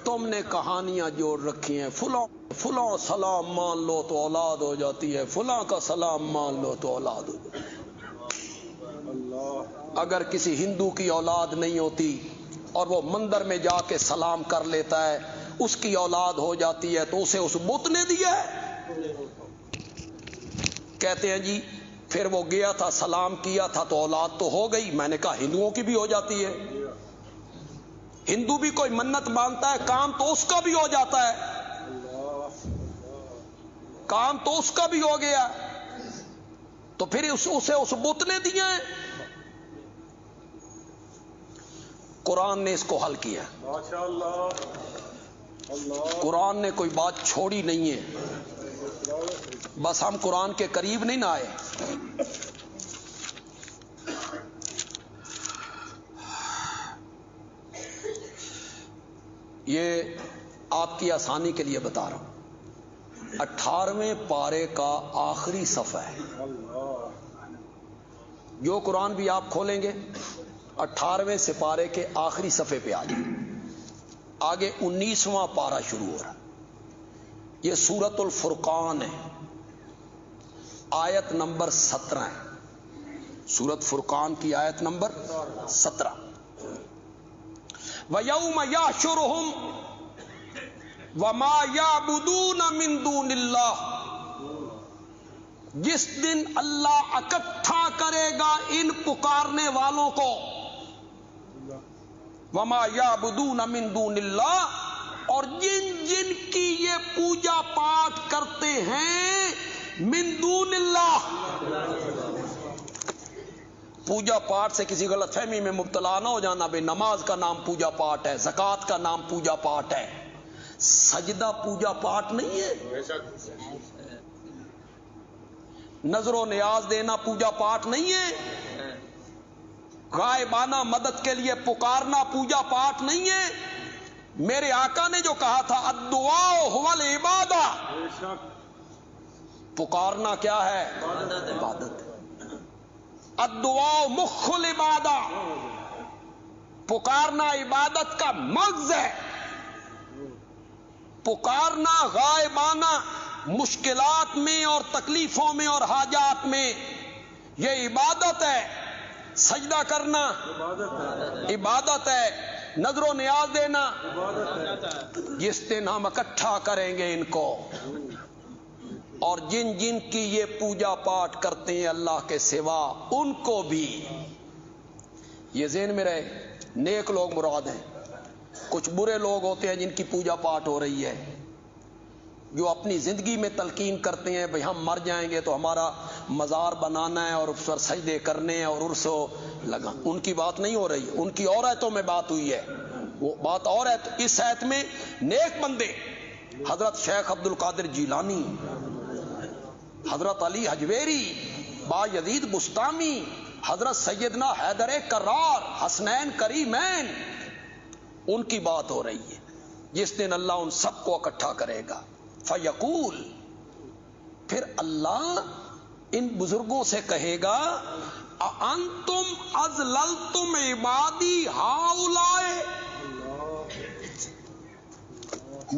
تم نے کہانیاں جوڑ رکھی ہیں، فلاں سلام مان لو تو اولاد ہو جاتی ہے، فلاں کا سلام مان لو تو اولاد ہو جاتی ہے۔ اگر کسی ہندو کی اولاد نہیں ہوتی اور وہ مندر میں جا کے سلام کر لیتا ہے، اس کی اولاد ہو جاتی ہے تو اسے اس بت نے دیا ہے؟ کہتے ہیں جی پھر وہ گیا تھا سلام کیا تھا تو اولاد تو ہو گئی۔ میں نے کہا ہندوؤں کی بھی ہو جاتی ہے، ہندو بھی کوئی منت مانگتا ہے کام تو اس کا بھی ہو جاتا ہے، کام تو اس کا بھی ہو گیا، تو پھر اسے اس بت نے دیا ہے۔ قرآن نے اس کو حل کیا، قرآن نے کوئی بات چھوڑی نہیں ہے، بس ہم قرآن کے قریب نہیں نہ آئے۔ یہ آپ کی آسانی کے لیے بتا رہا ہوں، 18ویں پارے کا آخری صفحہ ہے، جو قرآن بھی آپ کھولیں گے 18ویں سپارے کے آخری صفحے پہ آ جائیں، آگے 19واں پارہ شروع ہو رہا ہے۔ یہ سورۃ الفرقان ہے، آیت نمبر 17 ہے، سورۃ فرقان کی آیت نمبر 17۔ وَيَوْمَ يَحْشُرُهُمْ وَمَا يَعْبُدُونَ مِن دُونِ اللَّهِ، جس دن اللہ اکٹھا کرے گا ان پکارنے والوں کو، وَمَا يَعْبُدُونَ مِن دُونِ اللَّهِ، اور جن جن کی یہ پوجا پاٹ کرتے ہیں من دون اللہ۔ پوجا پاٹ سے کسی غلط فہمی میں مبتلا نہ ہو جانا، بھئی نماز کا نام پوجا پاٹ ہے، زکوٰۃ کا نام پوجا پاٹ ہے، سجدہ پوجا پاٹ نہیں ہے، نظر و نیاز دینا پوجا پاٹ نہیں ہے، غائبانہ مدد کے لیے پکارنا پوجا پاٹ نہیں ہے۔ میرے آقا نے جو کہا تھا الدعاء هو العبادہ، پکارنا کیا ہے؟ عبادت ہے۔ الدعاء مخ العبادہ، پکارنا عبادت کا مغز ہے، پکارنا غائبانہ مشکلات میں اور تکلیفوں میں اور حاجات میں یہ عبادت ہے، سجدہ کرنا عبادت ہے، نظر و نیاز دینا۔ جس دن ہم اکٹھا کریں گے ان کو، اور جن جن کی یہ پوجا پاٹ کرتے ہیں اللہ کے سوا ان کو بھی، یہ ذہن میں رہے، نیک لوگ مراد ہیں، کچھ برے لوگ ہوتے ہیں جن کی پوجا پاٹ ہو رہی ہے، جو اپنی زندگی میں تلقین کرتے ہیں بھئی ہم مر جائیں گے تو ہمارا مزار بنانا ہے اور اس پر سجدے کرنے ہیں اور عرس لگا، ان کی بات نہیں ہو رہی، ان کی اور آیتوں میں بات ہوئی ہے، وہ بات اور ہے۔ اس آیت میں نیک بندے حضرت شیخ عبد القادر جیلانی، حضرت علی حجویری، با یزید بستامی، حضرت سیدنا حیدر کرار، حسنین کریمین، ان کی بات ہو رہی ہے، جس دن اللہ ان سب کو اکٹھا کرے گا۔ فیقول، پھر اللہ ان بزرگوں سے کہے گا اَأَنْتُمْ أَضْلَلْتُمْ عِبَادِي هَؤُلَاءِ،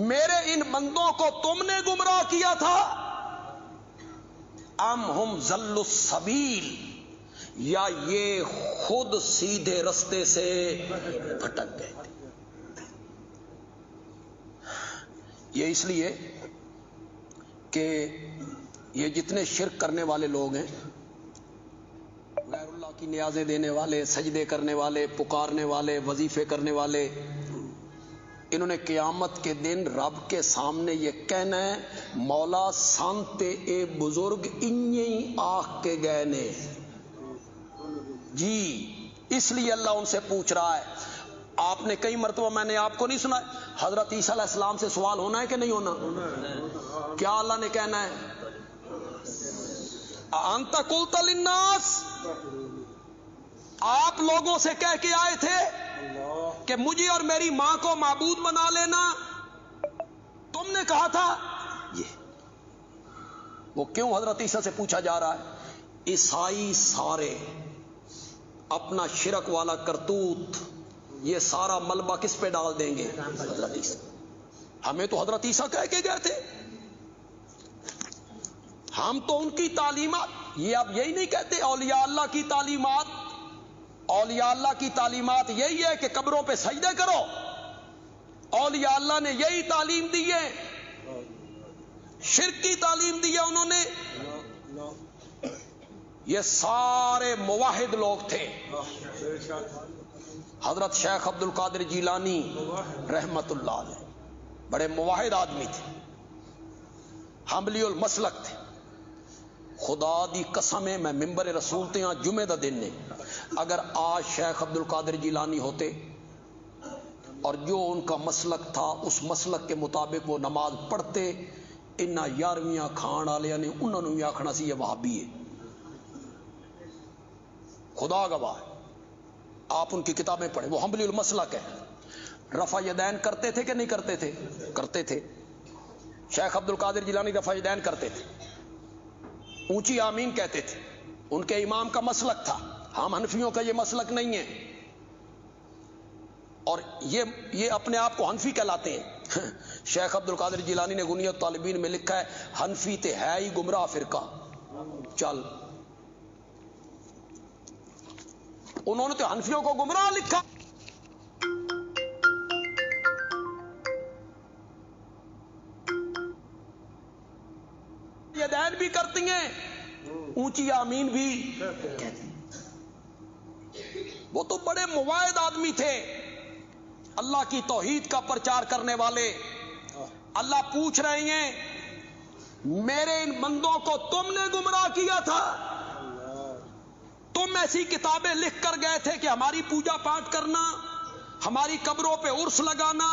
میرے ان بندوں کو تم نے گمراہ کیا تھا، ام ہم ضلوا السبیل، یا یہ خود سیدھے رستے سے بھٹک گئے تھے۔ یہ اس لیے کہ یہ جتنے شرک کرنے والے لوگ ہیں، غیر اللہ کی نیازیں دینے والے، سجدے کرنے والے، پکارنے والے، وظیفے کرنے والے، انہوں نے قیامت کے دن رب کے سامنے یہ کہنا ہے مولا سانتے اے بزرگ انہی آخ کے گئے نے جی۔ اس لیے اللہ ان سے پوچھ رہا ہے، آپ نے کئی مرتبہ، میں نے آپ کو نہیں سنا حضرت عیسیٰ علیہ السلام سے سوال ہونا ہے کہ نہیں ہونا؟ کیا اللہ نے کہنا ہے؟ انت قلت للناس، آپ لوگوں سے کہہ کے آئے تھے کہ مجھے اور میری ماں کو معبود بنا لینا، تم نے کہا تھا یہ۔ وہ کیوں حضرت عیسیٰ سے پوچھا جا رہا ہے؟ عیسائی سارے اپنا شرک والا کرتوت یہ سارا ملبہ کس پہ ڈال دیں گے؟ حضرت عیسیٰ. ہمیں تو حضرت عیسیٰ کہہ کے گئے تھے. ہم تو ان کی تعلیمات، یہ اب یہی نہیں کہتے اولیاء اللہ کی تعلیمات، اولیاء اللہ کی تعلیمات یہی ہے کہ قبروں پہ سجدے کرو. اولیاء اللہ نے یہی تعلیم دی ہے، شرک کی تعلیم دی ہے انہوں نے. یہ سارے موحد لوگ تھے. حضرت شیخ عبد القادر جیلانی رحمت اللہ علیہ بڑے موحد آدمی تھے، حنبلی المسلک تھے. خدا دی قسم ہے، میں ممبر رسول تے ہاں جمعے دا دن نے، اگر آج شیخ عبد القادر جیلانی ہوتے اور جو ان کا مسلک تھا اس مسلک کے مطابق وہ نماز پڑھتے، انہاں 11ویں کھان والے نے انہوں نے آکھنا سی یہ وہابی ہے. خدا گواہ ہے، آپ ان کی کتابیں پڑھیں، وہ حنبلی المسلک ہے. رفع یدین کرتے تھے کہ نہیں کرتے تھے؟ کرتے تھے. شیخ عبد القادر جیلانی رفع یدین کرتے تھے، اونچی آمین کہتے تھے. ان کے امام کا مسلک تھا. ہم حنفیوں کا یہ مسلک نہیں ہے، اور یہ اپنے آپ کو حنفی کہلاتے ہیں. شیخ عبد القادر جیلانی نے غنیۃ الطالبین میں لکھا ہے حنفی تے ہے ہی گمراہ فرقہ. چل، انہوں نے تو حنفیوں کو گمراہ لکھا. یہ دین بھی کرتی ہیں، اونچی آمین بھی کہتی. وہ تو بڑے مواعد آدمی تھے، اللہ کی توحید کا پرچار کرنے والے. اللہ پوچھ رہے ہیں میرے ان بندوں کو تم نے گمراہ کیا تھا، تم ایسی کتابیں لکھ کر گئے تھے کہ ہماری پوجا پاٹ کرنا، ہماری قبروں پہ عرس لگانا.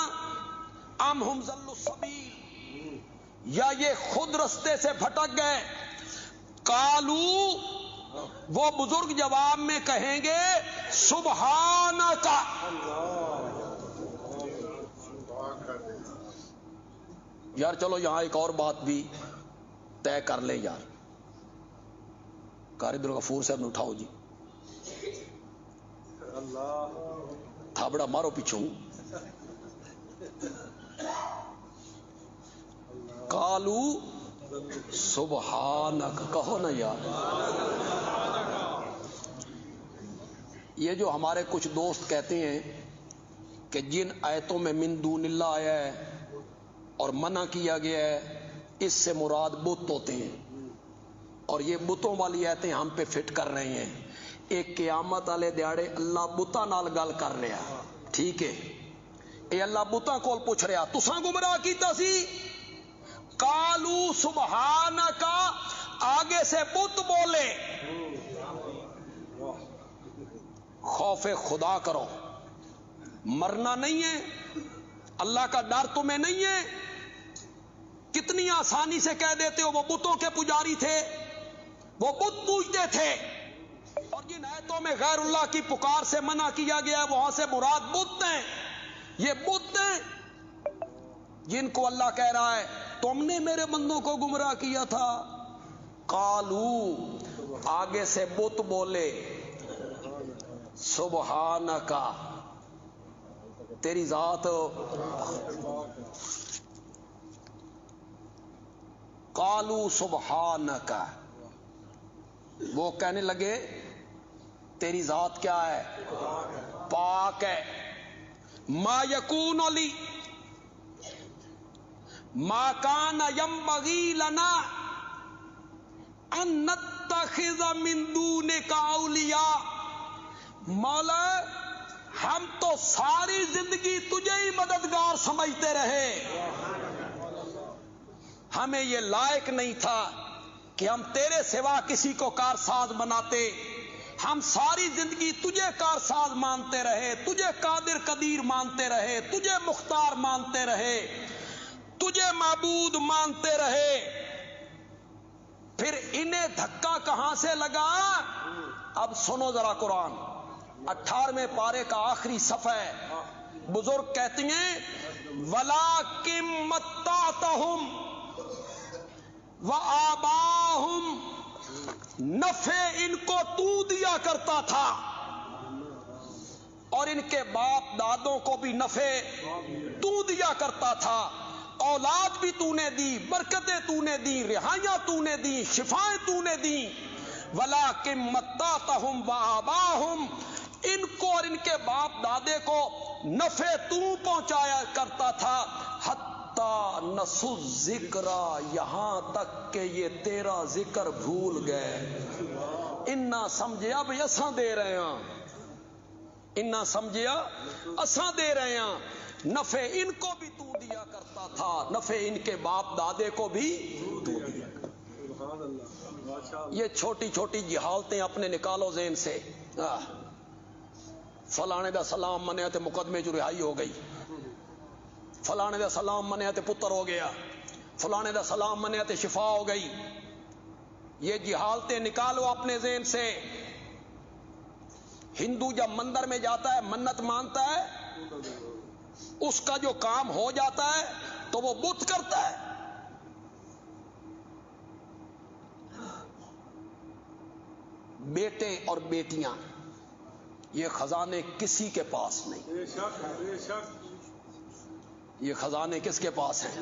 ام ہم ضل السبیل، یا یہ خود رستے سے بھٹک گئے. قالو، وہ بزرگ جواب میں کہیں گے سبحانک. یار چلو یہاں ایک اور بات بھی طے کر لیں یار. قاری عبدالغفور صاحب نے اٹھاؤ جی، تھابڑا مارو پیچھوں. قالو سبحانک، کہو نا یار. یہ جو ہمارے کچھ دوست کہتے ہیں کہ جن آیتوں میں من دون اللہ آیا ہے اور منع کیا گیا ہے اس سے مراد بت ہوتے ہیں، اور یہ بتوں والی آیتیں ہم پہ فٹ کر رہے ہیں. ایک قیامت والے دیہڑے اللہ بتاں نال گل کر رہا، ٹھیک ہے؟ اے اللہ بتاں کول پوچھ رہا تساں گمراہ کیتا سی. قالو سبحانک، آگے سے بت بولے خوف خدا کرو، مرنا نہیں ہے، اللہ کا ڈر تمہیں نہیں ہے. کتنی آسانی سے کہہ دیتے ہو وہ بتوں کے پجاری تھے، وہ بت پوجتے تھے. اور جن آیتوں میں غیر اللہ کی پکار سے منع کیا گیا وہاں سے مراد بت ہیں. یہ بت ہیں جن کو اللہ کہہ رہا ہے تم نے میرے بندوں کو گمراہ کیا تھا. قالو، آگے سے بت بولے سبحانک، تیری ذات. قالو سبحانک، وہ کہنے لگے تیری ذات کیا ہے؟ پاک ہے. ما یکون لی ما کان ینبغی لنا ان نتخذ من دونک اولیاء. مولا ہم تو ساری زندگی تجھے ہی مددگار سمجھتے رہے، ہمیں یہ لائق نہیں تھا کہ ہم تیرے سوا کسی کو کارساز بناتے. ہم ساری زندگی تجھے کارساز مانتے رہے، تجھے قادر قدیر مانتے رہے، تجھے مختار مانتے رہے، تجھے معبود مانتے رہے. پھر انہیں دھکا کہاں سے لگا؟ اب سنو ذرا قرآن 18ویں پارے کا آخری صفحہ ہے. بزرگ کہتے ہیں وَلَٰكِن مَتَّعْتَهُمْ وَآبَاءَهُمْ، نفع ان کو تو دیا کرتا تھا اور ان کے باپ دادوں کو بھی نفع تو دیا کرتا تھا، اولاد بھی تو نے دی، برکتیں تو نے دی، رہائیاں تو نے دی، شفائیں تو نے دی، وَلَٰكِن مَتَّعْتَهُمْ وَآبَاءَهُمْ، ان کو اور ان کے باپ دادے کو نفع تو پہنچایا کرتا تھا، حتیٰ نسوا الذکر، یہاں تک کہ یہ تیرا ذکر بھول گئے۔ انہاں سمجھیا بھی اساں دے رہے ہیں، انہاں سمجھیا اساں دے رہے ہیں، نفع ان کو بھی تو دیا کرتا تھا، نفع ان کے باپ دادے کو بھی تو دیا کرتا۔ یہ چھوٹی چھوٹی جہالتیں اپنے نکالو ذہن سے۔ فلانے دا سلام منیا تے مقدمے جو رہائی ہو گئی، فلانے دا سلام منیا تے پتر ہو گیا، فلانے دا سلام منیا تے شفا ہو گئی۔ یہ جہالتیں نکالو اپنے ذہن سے۔ ہندو جب مندر میں جاتا ہے منت مانتا ہے، اس کا جو کام ہو جاتا ہے تو وہ بت کرتا ہے۔ بیٹے اور بیٹیاں، یہ خزانے کسی کے پاس نہیں، یہ خزانے کس کے پاس ہیں؟